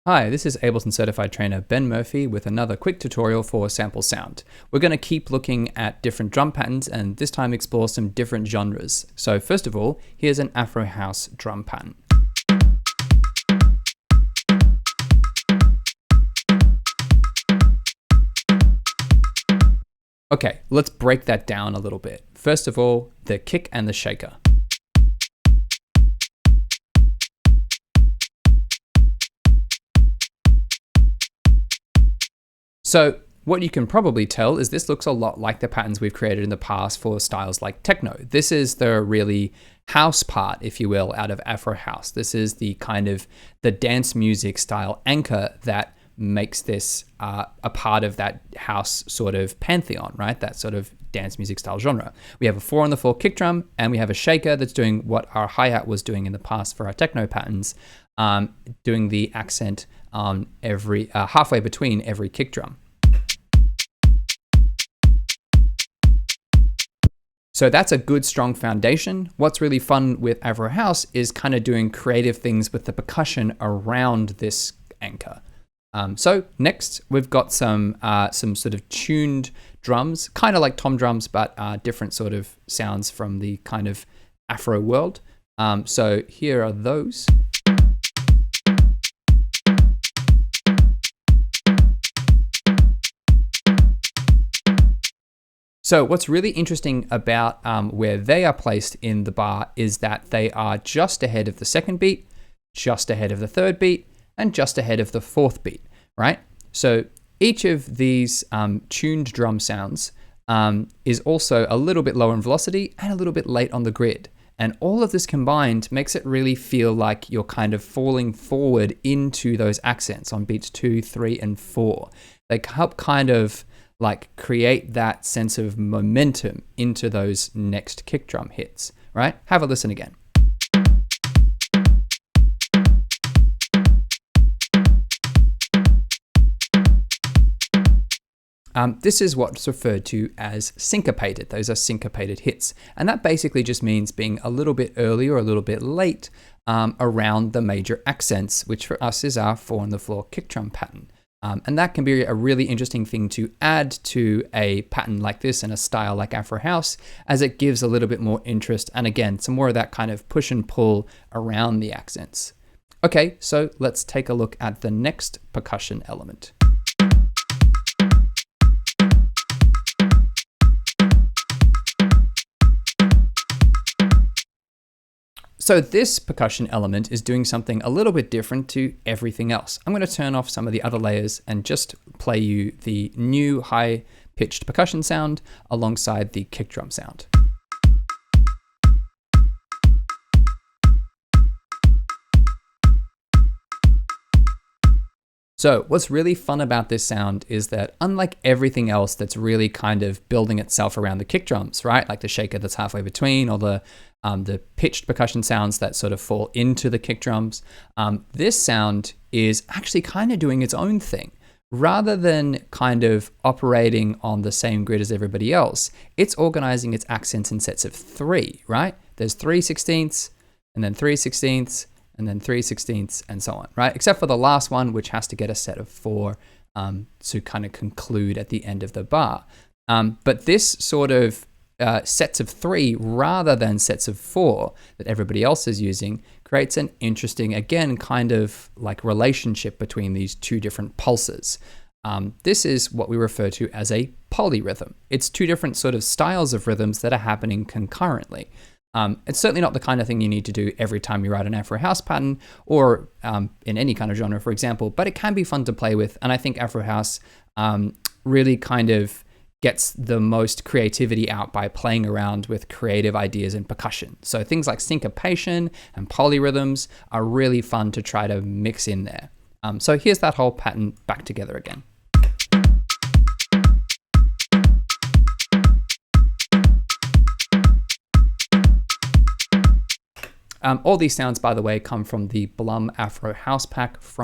Hi, this is Ableton Certified Trainer Ben Murphy with another quick tutorial for Samplesound. We're going to keep looking at different drum patterns and this time explore some different genres. So first of all, here's an Afro House drum pattern. Okay, let's break that down a little bit. First of all, the kick and the shaker. So what you can probably tell is this looks a lot like the patterns we've created in the past for styles like techno. This is the really house part, if you will, out of Afro House. This is the kind of the dance music style anchor that makes this a part of that house sort of pantheon, right? That sort of dance music style genre. We have a 4-on-the-floor kick drum and we have a shaker that's doing what our hi-hat was doing in the past for our techno patterns, doing the accent on every halfway between every kick drum. So that's a good, strong foundation. What's really fun with Afro House is kind of doing creative things with the percussion around this anchor. So next, we've got some sort of tuned drums, kind of like tom drums, but different sort of sounds from the kind of Afro world. So here are those. So what's really interesting about where they are placed in the bar is that they are just ahead of the second beat, just ahead of the third beat, and just ahead of the fourth beat, right? So each of these tuned drum sounds is also a little bit lower in velocity and a little bit late on the grid. And all of this combined makes it really feel like you're kind of falling forward into those accents on beats 2, 3, and 4. They help kind of like create that sense of momentum into those next kick drum hits, right? Have a listen again. This is what's referred to as syncopated. Those are syncopated hits. And that basically just means being a little bit early or a little bit late around the major accents, which for us is our 4-on-the-floor kick drum pattern. And that can be a really interesting thing to add to a pattern like this and a style like Afro House, as it gives a little bit more interest and again, some more of that kind of push and pull around the accents. Okay, so let's take a look at the next percussion element. So this percussion element is doing something a little bit different to everything else. I'm going to turn off some of the other layers and just play you the new high-pitched percussion sound alongside the kick drum sound. So what's really fun about this sound is that unlike everything else that's really kind of building itself around the kick drums, right? Like the shaker that's halfway between, or the pitched percussion sounds that sort of fall into the kick drums, this sound is actually kind of doing its own thing. Rather than kind of operating on the same grid as everybody else, it's organizing its accents in sets of 3, right? There's 3/16, and then 3/16, and then 3/16, and so on, right? Except for the last one, which has to get a set of 4 to kind of conclude at the end of the bar. But this sort of sets of 3 rather than sets of 4 that everybody else is using creates an interesting, again, kind of like relationship between these two different pulses. This is what we refer to as a polyrhythm. It's two different sort of styles of rhythms that are happening concurrently. It's certainly not the kind of thing you need to do every time you write an Afro House pattern or in any kind of genre, for example, but it can be fun to play with. And I think Afro House really kind of gets the most creativity out by playing around with creative ideas in percussion. So things like syncopation and polyrhythms are really fun to try to mix in there. So here's that whole pattern back together again. All these sounds, by the way, come from the Blum Afro House pack from